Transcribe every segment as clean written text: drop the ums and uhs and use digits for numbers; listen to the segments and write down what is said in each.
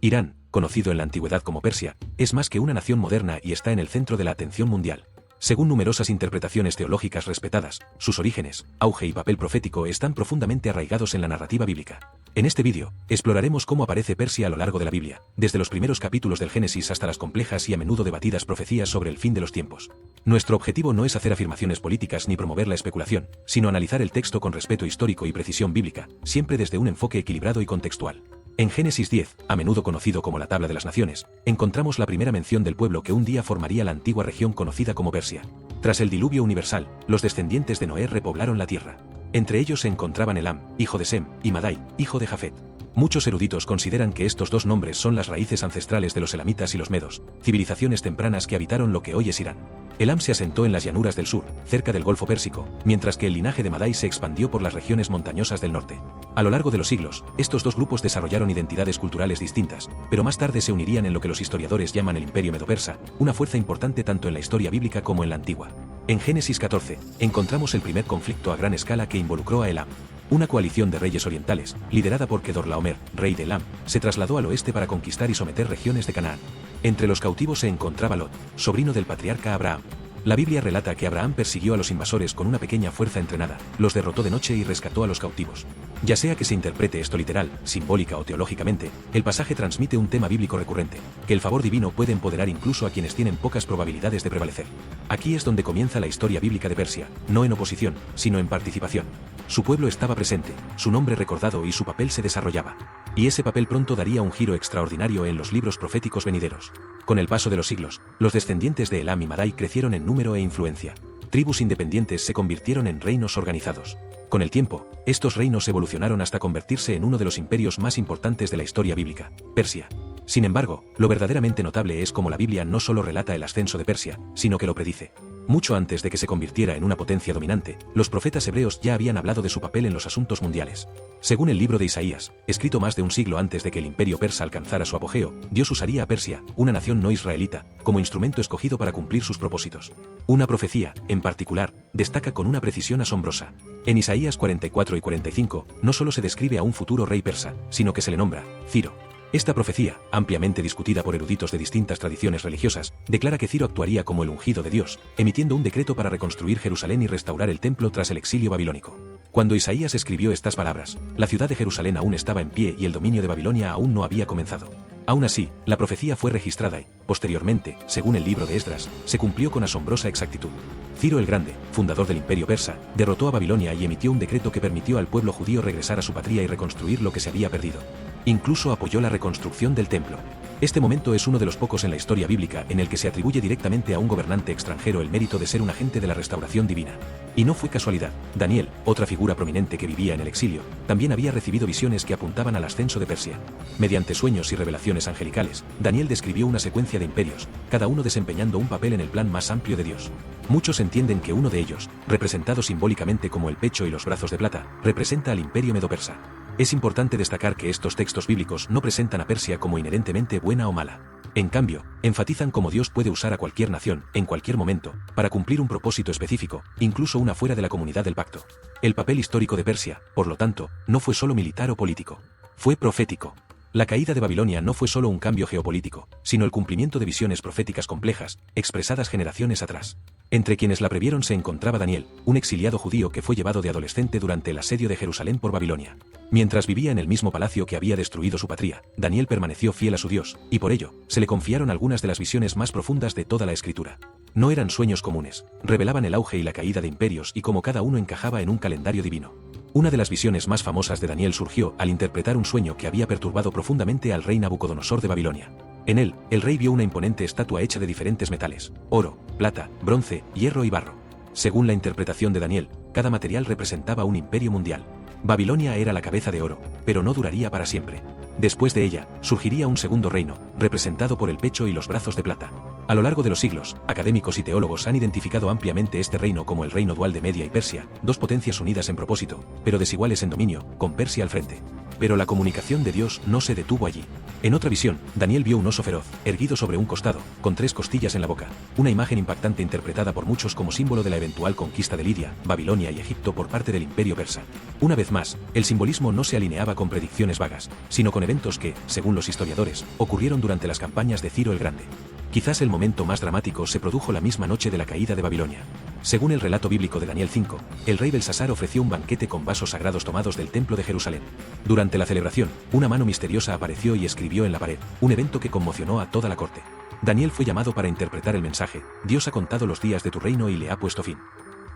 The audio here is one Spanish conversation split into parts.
Irán, conocido en la antigüedad como Persia, es más que una nación moderna y está en el centro de la atención mundial. Según numerosas interpretaciones teológicas respetadas, sus orígenes, auge y papel profético están profundamente arraigados en la narrativa bíblica. En este vídeo, exploraremos cómo aparece Persia a lo largo de la Biblia, desde los primeros capítulos del Génesis hasta las complejas y a menudo debatidas profecías sobre el fin de los tiempos. Nuestro objetivo no es hacer afirmaciones políticas ni promover la especulación, sino analizar el texto con respeto histórico y precisión bíblica, siempre desde un enfoque equilibrado y contextual. En Génesis 10, a menudo conocido como la Tabla de las Naciones, encontramos la primera mención del pueblo que un día formaría la antigua región conocida como Persia. Tras el diluvio universal, los descendientes de Noé repoblaron la tierra. Entre ellos se encontraban Elam, hijo de Sem, y Madai, hijo de Jafet. Muchos eruditos consideran que estos dos nombres son las raíces ancestrales de los elamitas y los medos, civilizaciones tempranas que habitaron lo que hoy es Irán. Elam se asentó en las llanuras del sur, cerca del Golfo Pérsico, mientras que el linaje de Madai se expandió por las regiones montañosas del norte. A lo largo de los siglos, estos dos grupos desarrollaron identidades culturales distintas, pero más tarde se unirían en lo que los historiadores llaman el Imperio Medo-Persa, una fuerza importante tanto en la historia bíblica como en la antigua. En Génesis 14, encontramos el primer conflicto a gran escala que involucró a Elam. Una coalición de reyes orientales, liderada por Kedorlaomer, rey de Elam, se trasladó al oeste para conquistar y someter regiones de Canaán. Entre los cautivos se encontraba Lot, sobrino del patriarca Abraham. La Biblia relata que Abraham persiguió a los invasores con una pequeña fuerza entrenada, los derrotó de noche y rescató a los cautivos. Ya sea que se interprete esto literal, simbólica o teológicamente, el pasaje transmite un tema bíblico recurrente, que el favor divino puede empoderar incluso a quienes tienen pocas probabilidades de prevalecer. Aquí es donde comienza la historia bíblica de Persia, no en oposición, sino en participación. Su pueblo estaba presente, su nombre recordado y su papel se desarrollaba. Y ese papel pronto daría un giro extraordinario en los libros proféticos venideros. Con el paso de los siglos, los descendientes de Elam y Madai crecieron en número e influencia. Tribus independientes se convirtieron en reinos organizados. Con el tiempo, estos reinos evolucionaron hasta convertirse en uno de los imperios más importantes de la historia bíblica, Persia. Sin embargo, lo verdaderamente notable es cómo la Biblia no solo relata el ascenso de Persia, sino que lo predice. Mucho antes de que se convirtiera en una potencia dominante, los profetas hebreos ya habían hablado de su papel en los asuntos mundiales. Según el libro de Isaías, escrito más de un siglo antes de que el imperio persa alcanzara su apogeo, Dios usaría a Persia, una nación no israelita, como instrumento escogido para cumplir sus propósitos. Una profecía, en particular, destaca con una precisión asombrosa. En Isaías 44 y 45, no solo se describe a un futuro rey persa, sino que se le nombra Ciro. Esta profecía, ampliamente discutida por eruditos de distintas tradiciones religiosas, declara que Ciro actuaría como el ungido de Dios, emitiendo un decreto para reconstruir Jerusalén y restaurar el templo tras el exilio babilónico. Cuando Isaías escribió estas palabras, la ciudad de Jerusalén aún estaba en pie y el dominio de Babilonia aún no había comenzado. Aún así, la profecía fue registrada y, posteriormente, según el libro de Esdras, se cumplió con asombrosa exactitud. Ciro el Grande, fundador del imperio persa, derrotó a Babilonia y emitió un decreto que permitió al pueblo judío regresar a su patria y reconstruir lo que se había perdido. Incluso apoyó la reconstrucción del templo. Este momento es uno de los pocos en la historia bíblica en el que se atribuye directamente a un gobernante extranjero el mérito de ser un agente de la restauración divina. Y no fue casualidad. Daniel, otra figura prominente que vivía en el exilio, también había recibido visiones que apuntaban al ascenso de Persia. Mediante sueños y revelaciones angelicales, Daniel describió una secuencia de imperios, cada uno desempeñando un papel en el plan más amplio de Dios. Muchos entienden que uno de ellos, representado simbólicamente como el pecho y los brazos de plata, representa al imperio medo-persa. Es importante destacar que estos textos bíblicos no presentan a Persia como inherentemente buena o mala. En cambio, enfatizan cómo Dios puede usar a cualquier nación, en cualquier momento, para cumplir un propósito específico, incluso una fuera de la comunidad del pacto. El papel histórico de Persia, por lo tanto, no fue solo militar o político. Fue profético. La caída de Babilonia no fue solo un cambio geopolítico, sino el cumplimiento de visiones proféticas complejas, expresadas generaciones atrás. Entre quienes la previeron se encontraba Daniel, un exiliado judío que fue llevado de adolescente durante el asedio de Jerusalén por Babilonia. Mientras vivía en el mismo palacio que había destruido su patria, Daniel permaneció fiel a su Dios, y por ello, se le confiaron algunas de las visiones más profundas de toda la Escritura. No eran sueños comunes, revelaban el auge y la caída de imperios y cómo cada uno encajaba en un calendario divino. Una de las visiones más famosas de Daniel surgió al interpretar un sueño que había perturbado profundamente al rey Nabucodonosor de Babilonia. En él, el rey vio una imponente estatua hecha de diferentes metales: oro, plata, bronce, hierro y barro. Según la interpretación de Daniel, cada material representaba un imperio mundial. Babilonia era la cabeza de oro, pero no duraría para siempre. Después de ella, surgiría un segundo reino, representado por el pecho y los brazos de plata. A lo largo de los siglos, académicos y teólogos han identificado ampliamente este reino como el reino dual de Media y Persia, dos potencias unidas en propósito, pero desiguales en dominio, con Persia al frente. Pero la comunicación de Dios no se detuvo allí. En otra visión, Daniel vio un oso feroz, erguido sobre un costado, con 3 costillas en la boca, una imagen impactante interpretada por muchos como símbolo de la eventual conquista de Lidia, Babilonia y Egipto por parte del imperio persa. Una vez más, el simbolismo no se alineaba con predicciones vagas, sino con eventos que, según los historiadores, ocurrieron durante las campañas de Ciro el Grande. Quizás el momento más dramático se produjo la misma noche de la caída de Babilonia. Según el relato bíblico de Daniel 5, el rey Belsasar ofreció un banquete con vasos sagrados tomados del templo de Jerusalén. Durante la celebración, una mano misteriosa apareció y escribió en la pared, un evento que conmocionó a toda la corte. Daniel fue llamado para interpretar el mensaje: Dios ha contado los días de tu reino y le ha puesto fin.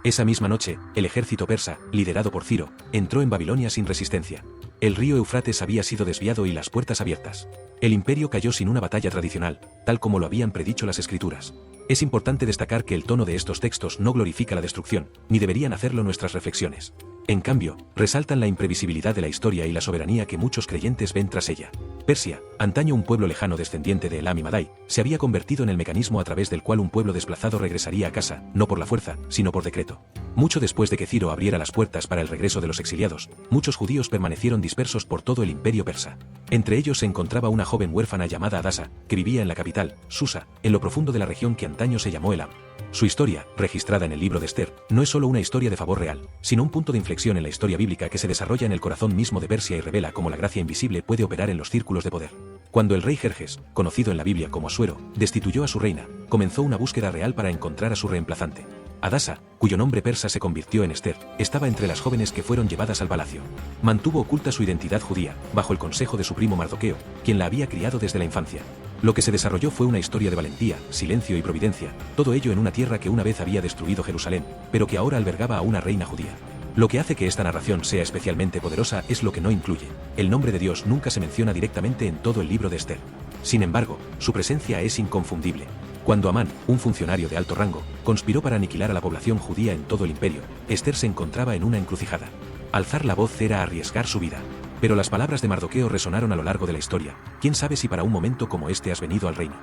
Esa misma noche, el ejército persa, liderado por Ciro, entró en Babilonia sin resistencia. El río Eufrates había sido desviado y las puertas abiertas. El imperio cayó sin una batalla tradicional, tal como lo habían predicho las escrituras. Es importante destacar que el tono de estos textos no glorifica la destrucción, ni deberían hacerlo nuestras reflexiones. En cambio, resaltan la imprevisibilidad de la historia y la soberanía que muchos creyentes ven tras ella. Persia, antaño un pueblo lejano descendiente de Elam y Madai, se había convertido en el mecanismo a través del cual un pueblo desplazado regresaría a casa, no por la fuerza, sino por decreto. Mucho después de que Ciro abriera las puertas para el regreso de los exiliados, muchos judíos permanecieron dispersos por todo el imperio persa. Entre ellos se encontraba una joven huérfana llamada Adasa, que vivía en la capital, Susa, en lo profundo de la región que antaño se llamó Elam. Su historia, registrada en el libro de Esther, no es solo una historia de favor real, sino un punto de inflexión en la historia bíblica que se desarrolla en el corazón mismo de Persia y revela cómo la gracia invisible puede operar en los círculos de poder. Cuando el rey Jerjes, conocido en la Biblia como Asuero, destituyó a su reina, comenzó una búsqueda real para encontrar a su reemplazante. Adasa, cuyo nombre persa se convirtió en Esther, estaba entre las jóvenes que fueron llevadas al palacio. Mantuvo oculta su identidad judía, bajo el consejo de su primo Mardoqueo, quien la había criado desde la infancia. Lo que se desarrolló fue una historia de valentía, silencio y providencia, todo ello en una tierra que una vez había destruido Jerusalén, pero que ahora albergaba a una reina judía. Lo que hace que esta narración sea especialmente poderosa es lo que no incluye. El nombre de Dios nunca se menciona directamente en todo el libro de Esther. Sin embargo, su presencia es inconfundible. Cuando Amán, un funcionario de alto rango, conspiró para aniquilar a la población judía en todo el imperio, Esther se encontraba en una encrucijada. Alzar la voz era arriesgar su vida. Pero las palabras de Mardoqueo resonaron a lo largo de la historia. ¿Quién sabe si para un momento como este has venido al reino?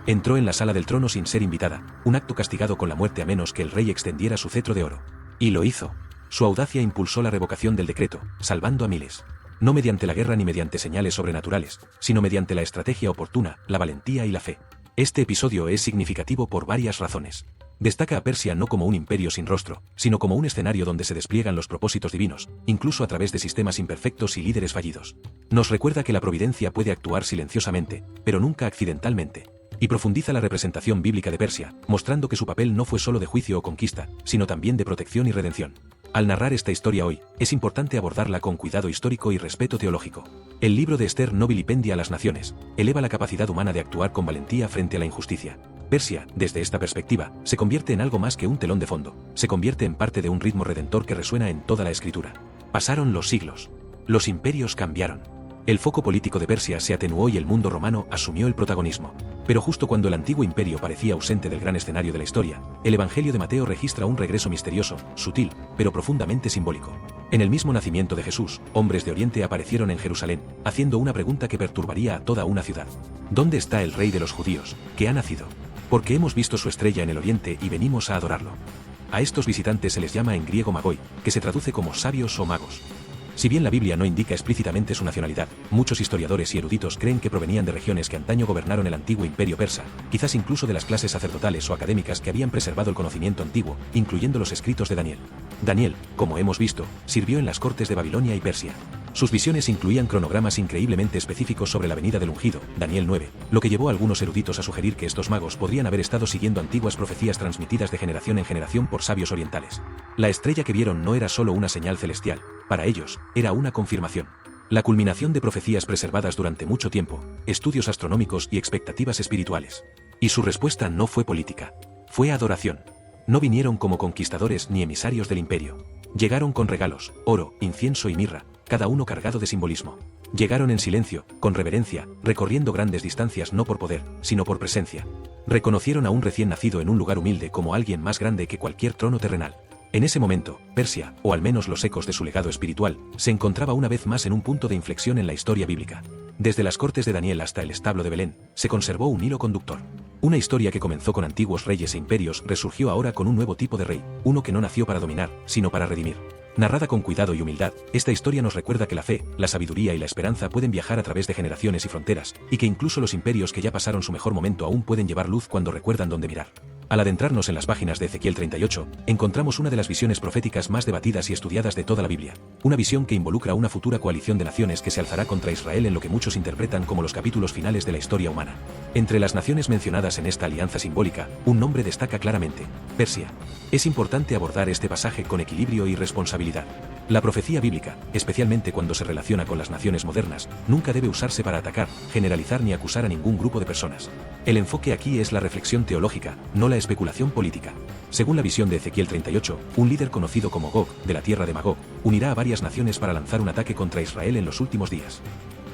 Entró en la sala del trono sin ser invitada, un acto castigado con la muerte a menos que el rey extendiera su cetro de oro. Y lo hizo. Su audacia impulsó la revocación del decreto, salvando a miles. No mediante la guerra ni mediante señales sobrenaturales, sino mediante la estrategia oportuna, la valentía y la fe. Este episodio es significativo por varias razones. Destaca a Persia no como un imperio sin rostro, sino como un escenario donde se despliegan los propósitos divinos, incluso a través de sistemas imperfectos y líderes fallidos. Nos recuerda que la providencia puede actuar silenciosamente, pero nunca accidentalmente. Y profundiza la representación bíblica de Persia, mostrando que su papel no fue solo de juicio o conquista, sino también de protección y redención. Al narrar esta historia hoy, es importante abordarla con cuidado histórico y respeto teológico. El libro de Esther no vilipendia a las naciones, eleva la capacidad humana de actuar con valentía frente a la injusticia. Persia, desde esta perspectiva, se convierte en algo más que un telón de fondo, se convierte en parte de un ritmo redentor que resuena en toda la escritura. Pasaron los siglos. Los imperios cambiaron. El foco político de Persia se atenuó y el mundo romano asumió el protagonismo. Pero justo cuando el antiguo imperio parecía ausente del gran escenario de la historia, el Evangelio de Mateo registra un regreso misterioso, sutil, pero profundamente simbólico. En el mismo nacimiento de Jesús, hombres de Oriente aparecieron en Jerusalén, haciendo una pregunta que perturbaría a toda una ciudad. ¿Dónde está el rey de los judíos, que ha nacido? Porque hemos visto su estrella en el Oriente y venimos a adorarlo. A estos visitantes se les llama en griego magoi, que se traduce como sabios o magos. Si bien la Biblia no indica explícitamente su nacionalidad, muchos historiadores y eruditos creen que provenían de regiones que antaño gobernaron el antiguo imperio persa, quizás incluso de las clases sacerdotales o académicas que habían preservado el conocimiento antiguo, incluyendo los escritos de Daniel. Daniel, como hemos visto, sirvió en las cortes de Babilonia y Persia. Sus visiones incluían cronogramas increíblemente específicos sobre la venida del ungido, Daniel 9, lo que llevó a algunos eruditos a sugerir que estos magos podrían haber estado siguiendo antiguas profecías transmitidas de generación en generación por sabios orientales. La estrella que vieron no era solo una señal celestial, para ellos, era una confirmación. La culminación de profecías preservadas durante mucho tiempo, estudios astronómicos y expectativas espirituales. Y su respuesta no fue política. Fue adoración. No vinieron como conquistadores ni emisarios del imperio. Llegaron con regalos, oro, incienso y mirra, cada uno cargado de simbolismo. Llegaron en silencio, con reverencia, recorriendo grandes distancias no por poder, sino por presencia. Reconocieron a un recién nacido en un lugar humilde como alguien más grande que cualquier trono terrenal. En ese momento, Persia, o al menos los ecos de su legado espiritual, se encontraba una vez más en un punto de inflexión en la historia bíblica. Desde las cortes de Daniel hasta el establo de Belén, se conservó un hilo conductor. Una historia que comenzó con antiguos reyes e imperios resurgió ahora con un nuevo tipo de rey, uno que no nació para dominar, sino para redimir. Narrada con cuidado y humildad, esta historia nos recuerda que la fe, la sabiduría y la esperanza pueden viajar a través de generaciones y fronteras, y que incluso los imperios que ya pasaron su mejor momento aún pueden llevar luz cuando recuerdan dónde mirar. Al adentrarnos en las páginas de Ezequiel 38, encontramos una de las visiones proféticas más debatidas y estudiadas de toda la Biblia. Una visión que involucra una futura coalición de naciones que se alzará contra Israel en lo que muchos interpretan como los capítulos finales de la historia humana. Entre las naciones mencionadas en esta alianza simbólica, un nombre destaca claramente: Persia. Es importante abordar este pasaje con equilibrio y responsabilidad. La profecía bíblica, especialmente cuando se relaciona con las naciones modernas, nunca debe usarse para atacar, generalizar ni acusar a ningún grupo de personas. El enfoque aquí es la reflexión teológica, no la especulación política. Según la visión de Ezequiel 38, un líder conocido como Gog, de la tierra de Magog, unirá a varias naciones para lanzar un ataque contra Israel en los últimos días.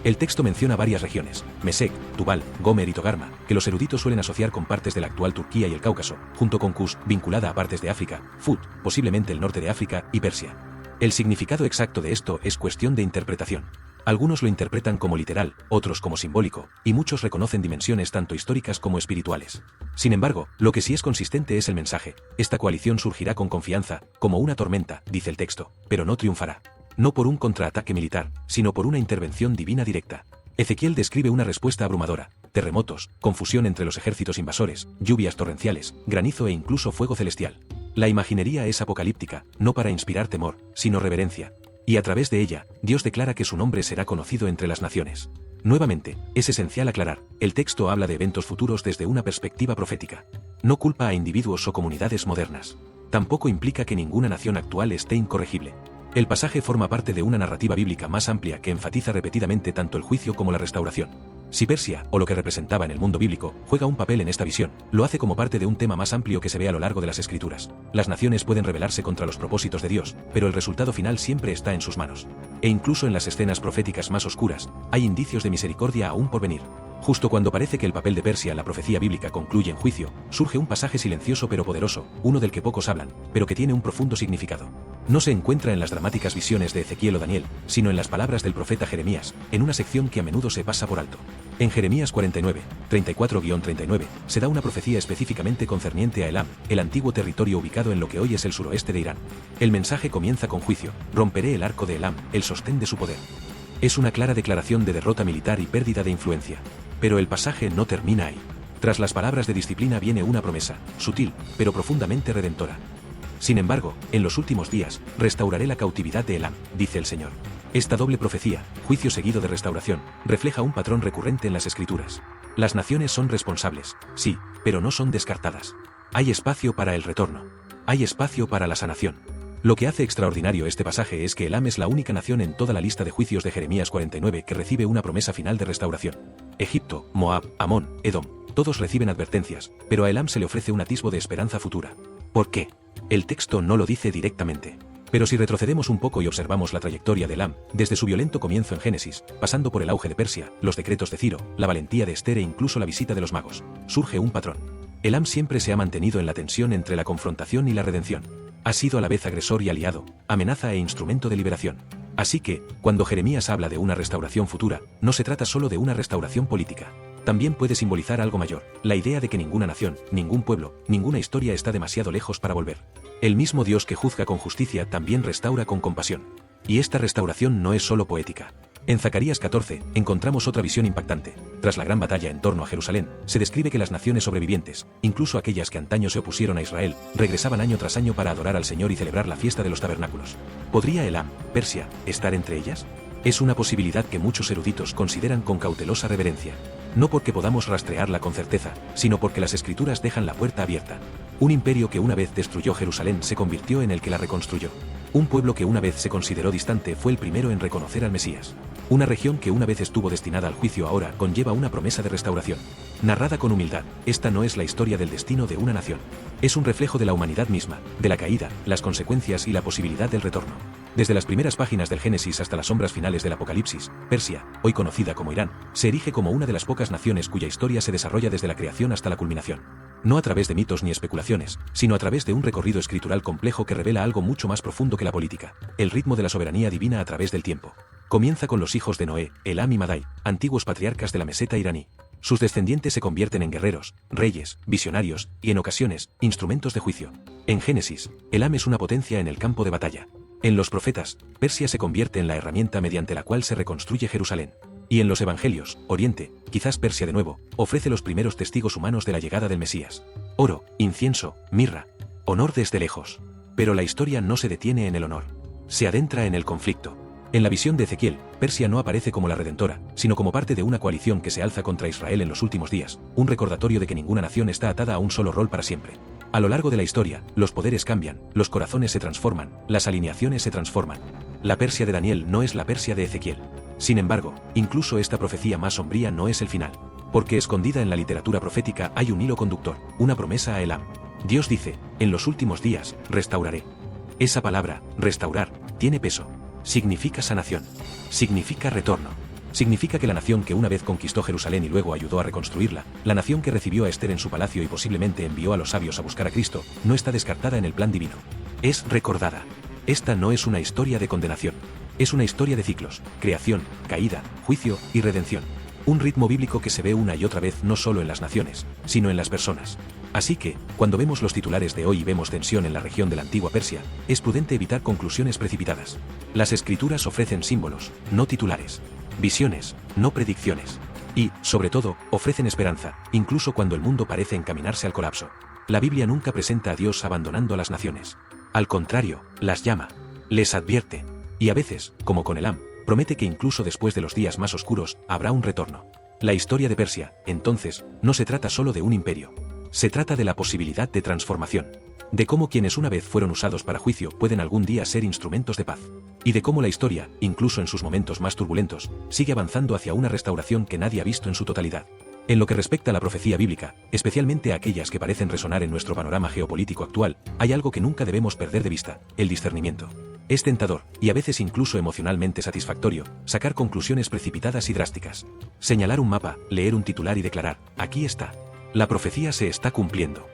El texto menciona varias regiones: Mesec, Tubal, Gomer y Togarma, que los eruditos suelen asociar con partes de la actual Turquía y el Cáucaso, junto con Kush, vinculada a partes de África, Fut, posiblemente el norte de África, y Persia. El significado exacto de esto es cuestión de interpretación. Algunos lo interpretan como literal, otros como simbólico, y muchos reconocen dimensiones tanto históricas como espirituales. Sin embargo, lo que sí es consistente es el mensaje: esta coalición surgirá con confianza, como una tormenta, dice el texto, pero no triunfará. No por un contraataque militar, sino por una intervención divina directa. Ezequiel describe una respuesta abrumadora: terremotos, confusión entre los ejércitos invasores, lluvias torrenciales, granizo e incluso fuego celestial. La imaginería es apocalíptica, no para inspirar temor, sino reverencia. Y a través de ella, Dios declara que su nombre será conocido entre las naciones. Nuevamente, es esencial aclarar, el texto habla de eventos futuros desde una perspectiva profética. No culpa a individuos o comunidades modernas. Tampoco implica que ninguna nación actual esté incorregible. El pasaje forma parte de una narrativa bíblica más amplia que enfatiza repetidamente tanto el juicio como la restauración. Si Persia, o lo que representaba en el mundo bíblico, juega un papel en esta visión, lo hace como parte de un tema más amplio que se ve a lo largo de las Escrituras. Las naciones pueden rebelarse contra los propósitos de Dios, pero el resultado final siempre está en sus manos. E incluso en las escenas proféticas más oscuras, hay indicios de misericordia aún por venir. Justo cuando parece que el papel de Persia en la profecía bíblica concluye en juicio, surge un pasaje silencioso pero poderoso, uno del que pocos hablan, pero que tiene un profundo significado. No se encuentra en las dramáticas visiones de Ezequiel o Daniel, sino en las palabras del profeta Jeremías, en una sección que a menudo se pasa por alto. En Jeremías 49, 34-39, se da una profecía específicamente concerniente a Elam, el antiguo territorio ubicado en lo que hoy es el suroeste de Irán. El mensaje comienza con juicio: romperé el arco de Elam, el sostén de su poder. Es una clara declaración de derrota militar y pérdida de influencia. Pero el pasaje no termina ahí. Tras las palabras de disciplina viene una promesa, sutil, pero profundamente redentora. Sin embargo, en los últimos días, restauraré la cautividad de Elam, dice el Señor. Esta doble profecía, juicio seguido de restauración, refleja un patrón recurrente en las Escrituras. Las naciones son responsables, sí, pero no son descartadas. Hay espacio para el retorno. Hay espacio para la sanación. Lo que hace extraordinario este pasaje es que Elam es la única nación en toda la lista de juicios de Jeremías 49 que recibe una promesa final de restauración. Egipto, Moab, Amón, Edom, todos reciben advertencias, pero a Elam se le ofrece un atisbo de esperanza futura. ¿Por qué? El texto no lo dice directamente. Pero si retrocedemos un poco y observamos la trayectoria de Elam, desde su violento comienzo en Génesis, pasando por el auge de Persia, los decretos de Ciro, la valentía de Esther e incluso la visita de los magos, surge un patrón. Elam siempre se ha mantenido en la tensión entre la confrontación y la redención. Ha sido a la vez agresor y aliado, amenaza e instrumento de liberación. Así que, cuando Jeremías habla de una restauración futura, no se trata solo de una restauración política. También puede simbolizar algo mayor, la idea de que ninguna nación, ningún pueblo, ninguna historia está demasiado lejos para volver. El mismo Dios que juzga con justicia también restaura con compasión. Y esta restauración no es solo poética. En Zacarías 14, encontramos otra visión impactante. Tras la gran batalla en torno a Jerusalén, se describe que las naciones sobrevivientes, incluso aquellas que antaño se opusieron a Israel, regresaban año tras año para adorar al Señor y celebrar la fiesta de los tabernáculos. ¿Podría Elam, Persia, estar entre ellas? Es una posibilidad que muchos eruditos consideran con cautelosa reverencia. No porque podamos rastrearla con certeza, sino porque las Escrituras dejan la puerta abierta. Un imperio que una vez destruyó Jerusalén se convirtió en el que la reconstruyó. Un pueblo que una vez se consideró distante fue el primero en reconocer al Mesías. Una región que una vez estuvo destinada al juicio ahora conlleva una promesa de restauración. Narrada con humildad, esta no es la historia del destino de una nación. Es un reflejo de la humanidad misma, de la caída, las consecuencias y la posibilidad del retorno. Desde las primeras páginas del Génesis hasta las sombras finales del Apocalipsis, Persia, hoy conocida como Irán, se erige como una de las pocas naciones cuya historia se desarrolla desde la creación hasta la culminación. No a través de mitos ni especulaciones, sino a través de un recorrido escritural complejo que revela algo mucho más profundo que la política, el ritmo de la soberanía divina a través del tiempo. Comienza con los hijos de Noé, Elam y Madai, antiguos patriarcas de la meseta iraní. Sus descendientes se convierten en guerreros, reyes, visionarios, y en ocasiones, instrumentos de juicio. En Génesis, Elam es una potencia en el campo de batalla. En los profetas, Persia se convierte en la herramienta mediante la cual se reconstruye Jerusalén. Y en los evangelios, Oriente, quizás Persia de nuevo, ofrece los primeros testigos humanos de la llegada del Mesías. Oro, incienso, mirra. Honor desde lejos. Pero la historia no se detiene en el honor. Se adentra en el conflicto. En la visión de Ezequiel, Persia no aparece como la redentora, sino como parte de una coalición que se alza contra Israel en los últimos días, un recordatorio de que ninguna nación está atada a un solo rol para siempre. A lo largo de la historia, los poderes cambian, los corazones se transforman, las alineaciones se transforman. La Persia de Daniel no es la Persia de Ezequiel. Sin embargo, incluso esta profecía más sombría no es el final. Porque escondida en la literatura profética hay un hilo conductor, una promesa a Elam. Dios dice, en los últimos días, restauraré. Esa palabra, restaurar, tiene peso. Significa sanación. Significa retorno. Significa que la nación que una vez conquistó Jerusalén y luego ayudó a reconstruirla, la nación que recibió a Esther en su palacio y posiblemente envió a los sabios a buscar a Cristo, no está descartada en el plan divino. Es recordada. Esta no es una historia de condenación. Es una historia de ciclos, creación, caída, juicio y redención. Un ritmo bíblico que se ve una y otra vez no solo en las naciones, sino en las personas. Así que, cuando vemos los titulares de hoy y vemos tensión en la región de la antigua Persia, es prudente evitar conclusiones precipitadas. Las escrituras ofrecen símbolos, no titulares. Visiones, no predicciones. Y, sobre todo, ofrecen esperanza, incluso cuando el mundo parece encaminarse al colapso. La Biblia nunca presenta a Dios abandonando a las naciones. Al contrario, las llama. Les advierte. Y a veces, como con Elam, promete que incluso después de los días más oscuros, habrá un retorno. La historia de Persia, entonces, no se trata solo de un imperio. Se trata de la posibilidad de transformación. De cómo quienes una vez fueron usados para juicio pueden algún día ser instrumentos de paz. Y de cómo la historia, incluso en sus momentos más turbulentos, sigue avanzando hacia una restauración que nadie ha visto en su totalidad. En lo que respecta a la profecía bíblica, especialmente a aquellas que parecen resonar en nuestro panorama geopolítico actual, hay algo que nunca debemos perder de vista: el discernimiento. Es tentador, y a veces incluso emocionalmente satisfactorio, sacar conclusiones precipitadas y drásticas. Señalar un mapa, leer un titular y declarar, aquí está. La profecía se está cumpliendo.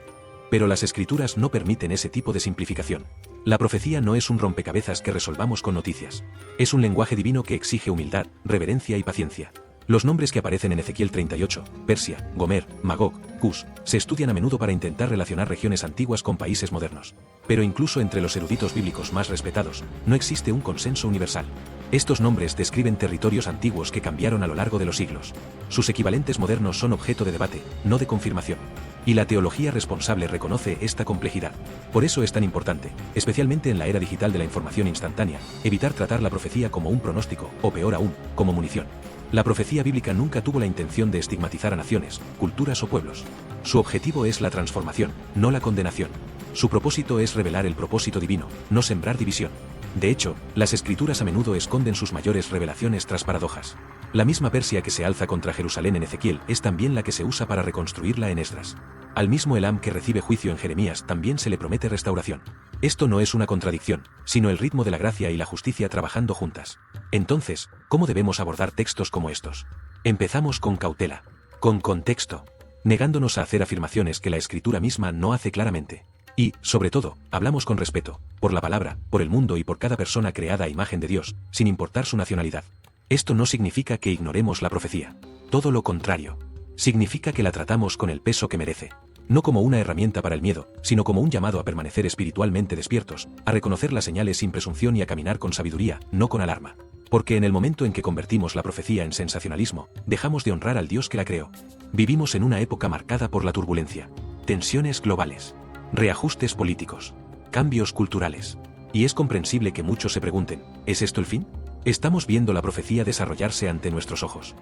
Pero las escrituras no permiten ese tipo de simplificación. La profecía no es un rompecabezas que resolvamos con noticias. Es un lenguaje divino que exige humildad, reverencia y paciencia. Los nombres que aparecen en Ezequiel 38, Persia, Gomer, Magog, Cus, se estudian a menudo para intentar relacionar regiones antiguas con países modernos. Pero incluso entre los eruditos bíblicos más respetados, no existe un consenso universal. Estos nombres describen territorios antiguos que cambiaron a lo largo de los siglos. Sus equivalentes modernos son objeto de debate, no de confirmación. Y la teología responsable reconoce esta complejidad. Por eso es tan importante, especialmente en la era digital de la información instantánea, evitar tratar la profecía como un pronóstico, o peor aún, como munición. La profecía bíblica nunca tuvo la intención de estigmatizar a naciones, culturas o pueblos. Su objetivo es la transformación, no la condenación. Su propósito es revelar el propósito divino, no sembrar división. De hecho, las escrituras a menudo esconden sus mayores revelaciones tras paradojas. La misma Persia que se alza contra Jerusalén en Ezequiel es también la que se usa para reconstruirla en Esdras. Al mismo Elam que recibe juicio en Jeremías también se le promete restauración. Esto no es una contradicción, sino el ritmo de la gracia y la justicia trabajando juntas. Entonces, ¿cómo debemos abordar textos como estos? Empezamos con cautela, con contexto, negándonos a hacer afirmaciones que la escritura misma no hace claramente. Y, sobre todo, hablamos con respeto, por la palabra, por el mundo y por cada persona creada a imagen de Dios, sin importar su nacionalidad. Esto no significa que ignoremos la profecía. Todo lo contrario. Significa que la tratamos con el peso que merece. No como una herramienta para el miedo, sino como un llamado a permanecer espiritualmente despiertos, a reconocer las señales sin presunción y a caminar con sabiduría, no con alarma. Porque en el momento en que convertimos la profecía en sensacionalismo, dejamos de honrar al Dios que la creó. Vivimos en una época marcada por la turbulencia, tensiones globales, reajustes políticos, cambios culturales. Y es comprensible que muchos se pregunten, ¿es esto el fin? ¿Estamos viendo la profecía desarrollarse ante nuestros ojos?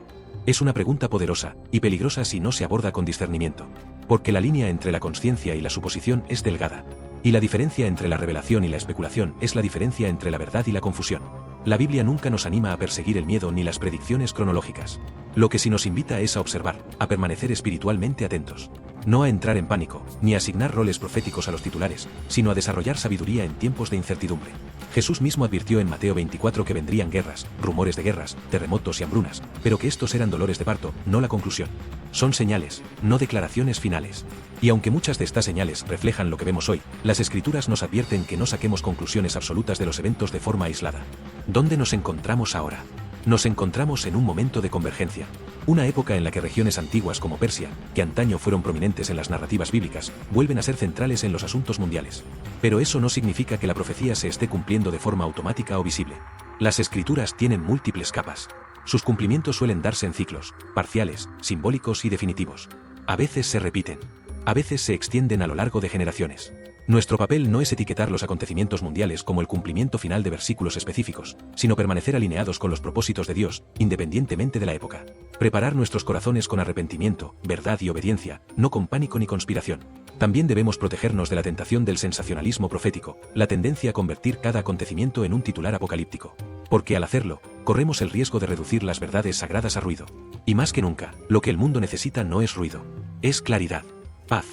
Es una pregunta poderosa y peligrosa si no se aborda con discernimiento. Porque la línea entre la consciencia y la suposición es delgada. Y la diferencia entre la revelación y la especulación es la diferencia entre la verdad y la confusión. La Biblia nunca nos anima a perseguir el miedo ni las predicciones cronológicas. Lo que sí nos invita es a observar, a permanecer espiritualmente atentos. No a entrar en pánico, ni a asignar roles proféticos a los titulares, sino a desarrollar sabiduría en tiempos de incertidumbre. Jesús mismo advirtió en Mateo 24 que vendrían guerras, rumores de guerras, terremotos y hambrunas, pero que estos eran dolores de parto, no la conclusión. Son señales, no declaraciones finales. Y aunque muchas de estas señales reflejan lo que vemos hoy, las escrituras nos advierten que no saquemos conclusiones absolutas de los eventos de forma aislada. ¿Dónde nos encontramos ahora? Nos encontramos en un momento de convergencia. Una época en la que regiones antiguas como Persia, que antaño fueron prominentes en las narrativas bíblicas, vuelven a ser centrales en los asuntos mundiales. Pero eso no significa que la profecía se esté cumpliendo de forma automática o visible. Las escrituras tienen múltiples capas. Sus cumplimientos suelen darse en ciclos, parciales, simbólicos y definitivos. A veces se repiten. A veces se extienden a lo largo de generaciones. Nuestro papel no es etiquetar los acontecimientos mundiales como el cumplimiento final de versículos específicos, sino permanecer alineados con los propósitos de Dios, independientemente de la época. Preparar nuestros corazones con arrepentimiento, verdad y obediencia, no con pánico ni conspiración. También debemos protegernos de la tentación del sensacionalismo profético, la tendencia a convertir cada acontecimiento en un titular apocalíptico. Porque al hacerlo, corremos el riesgo de reducir las verdades sagradas a ruido. Y más que nunca, lo que el mundo necesita no es ruido, es claridad, paz,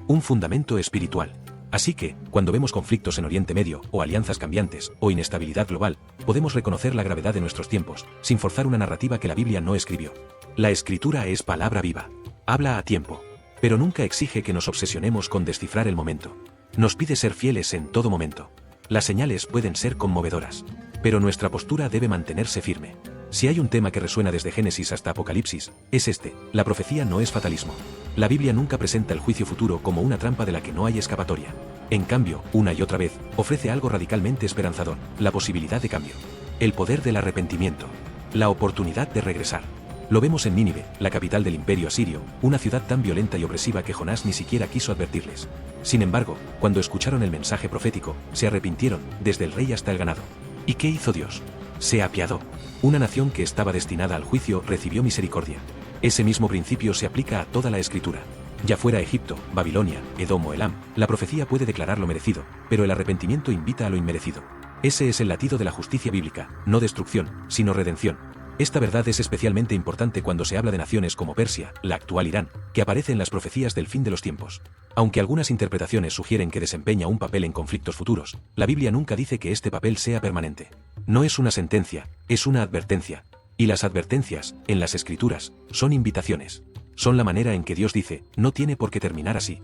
un fundamento espiritual. Así que, cuando vemos conflictos en Oriente Medio, o alianzas cambiantes, o inestabilidad global, podemos reconocer la gravedad de nuestros tiempos, sin forzar una narrativa que la Biblia no escribió. La Escritura es palabra viva. Habla a tiempo. Pero nunca exige que nos obsesionemos con descifrar el momento. Nos pide ser fieles en todo momento. Las señales pueden ser conmovedoras. Pero nuestra postura debe mantenerse firme. Si hay un tema que resuena desde Génesis hasta Apocalipsis, es este: la profecía no es fatalismo. La Biblia nunca presenta el juicio futuro como una trampa de la que no hay escapatoria. En cambio, una y otra vez, ofrece algo radicalmente esperanzador: la posibilidad de cambio. El poder del arrepentimiento. La oportunidad de regresar. Lo vemos en Nínive, la capital del imperio asirio, una ciudad tan violenta y opresiva que Jonás ni siquiera quiso advertirles. Sin embargo, cuando escucharon el mensaje profético, se arrepintieron, desde el rey hasta el ganado. ¿Y qué hizo Dios? Se apiadó. Una nación que estaba destinada al juicio recibió misericordia. Ese mismo principio se aplica a toda la Escritura. Ya fuera Egipto, Babilonia, Edom o Elam, la profecía puede declarar lo merecido, pero el arrepentimiento invita a lo inmerecido. Ese es el latido de la justicia bíblica: no destrucción, sino redención. Esta verdad es especialmente importante cuando se habla de naciones como Persia, la actual Irán, que aparece en las profecías del fin de los tiempos. Aunque algunas interpretaciones sugieren que desempeña un papel en conflictos futuros, la Biblia nunca dice que este papel sea permanente. No es una sentencia, es una advertencia. Y las advertencias, en las Escrituras, son invitaciones. Son la manera en que Dios dice: no tiene por qué terminar así.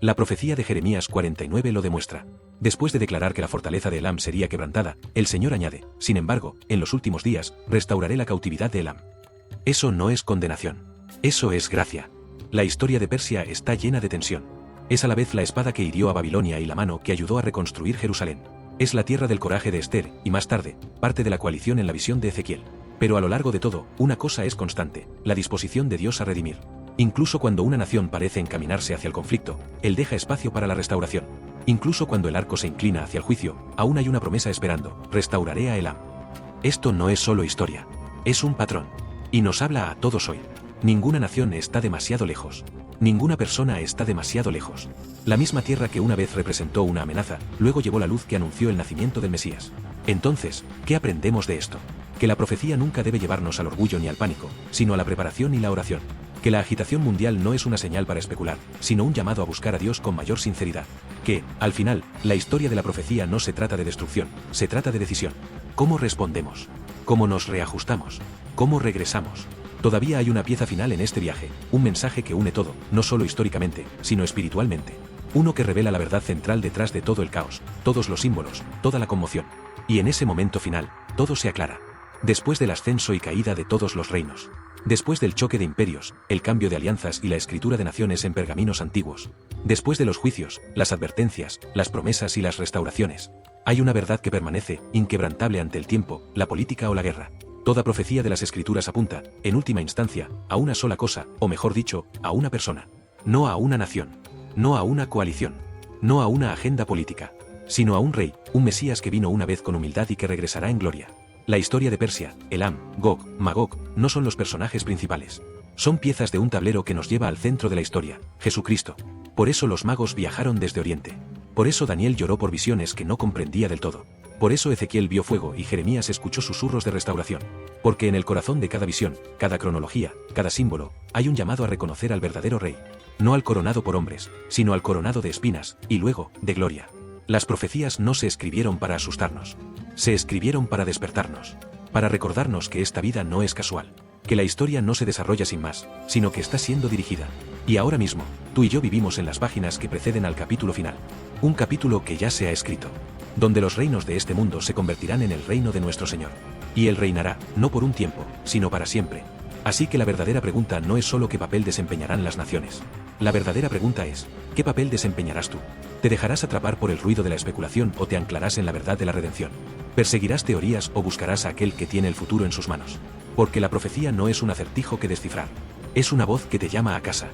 La profecía de Jeremías 49 lo demuestra. Después de declarar que la fortaleza de Elam sería quebrantada, el Señor añade: sin embargo, en los últimos días, restauraré la cautividad de Elam. Eso no es condenación. Eso es gracia. La historia de Persia está llena de tensión. Es a la vez la espada que hirió a Babilonia y la mano que ayudó a reconstruir Jerusalén. Es la tierra del coraje de Esther, y más tarde, parte de la coalición en la visión de Ezequiel. Pero a lo largo de todo, una cosa es constante: la disposición de Dios a redimir. Incluso cuando una nación parece encaminarse hacia el conflicto, Él deja espacio para la restauración. Incluso cuando el arco se inclina hacia el juicio, aún hay una promesa esperando: restauraré a Elam. Esto no es solo historia, es un patrón. Y nos habla a todos hoy. Ninguna nación está demasiado lejos. Ninguna persona está demasiado lejos. La misma tierra que una vez representó una amenaza, luego llevó la luz que anunció el nacimiento del Mesías. Entonces, ¿qué aprendemos de esto? Que la profecía nunca debe llevarnos al orgullo ni al pánico, sino a la preparación y la oración. Que la agitación mundial no es una señal para especular, sino un llamado a buscar a Dios con mayor sinceridad. Que, al final, la historia de la profecía no se trata de destrucción, se trata de decisión. ¿Cómo respondemos? ¿Cómo nos reajustamos? ¿Cómo regresamos? Todavía hay una pieza final en este viaje, un mensaje que une todo, no solo históricamente, sino espiritualmente. Uno que revela la verdad central detrás de todo el caos, todos los símbolos, toda la conmoción. Y en ese momento final, todo se aclara. Después del ascenso y caída de todos los reinos. Después del choque de imperios, el cambio de alianzas y la escritura de naciones en pergaminos antiguos. Después de los juicios, las advertencias, las promesas y las restauraciones. Hay una verdad que permanece, inquebrantable ante el tiempo, la política o la guerra. Toda profecía de las Escrituras apunta, en última instancia, a una sola cosa, o mejor dicho, a una persona. No a una nación. No a una coalición. No a una agenda política. Sino a un rey, un Mesías que vino una vez con humildad y que regresará en gloria. La historia de Persia, Elam, Gog, Magog, no son los personajes principales. Son piezas de un tablero que nos lleva al centro de la historia, Jesucristo. Por eso los magos viajaron desde Oriente. Por eso Daniel lloró por visiones que no comprendía del todo. Por eso Ezequiel vio fuego y Jeremías escuchó susurros de restauración. Porque en el corazón de cada visión, cada cronología, cada símbolo, hay un llamado a reconocer al verdadero rey. No al coronado por hombres, sino al coronado de espinas, y luego, de gloria. Las profecías no se escribieron para asustarnos. Se escribieron para despertarnos. Para recordarnos que esta vida no es casual. Que la historia no se desarrolla sin más, sino que está siendo dirigida. Y ahora mismo, tú y yo vivimos en las páginas que preceden al capítulo final. Un capítulo que ya se ha escrito. Donde los reinos de este mundo se convertirán en el reino de nuestro Señor. Y él reinará, no por un tiempo, sino para siempre. Así que la verdadera pregunta no es solo qué papel desempeñarán las naciones. La verdadera pregunta es, ¿qué papel desempeñarás tú? ¿Te dejarás atrapar por el ruido de la especulación o te anclarás en la verdad de la redención? ¿Perseguirás teorías o buscarás a aquel que tiene el futuro en sus manos? Porque la profecía no es un acertijo que descifrar. Es una voz que te llama a casa.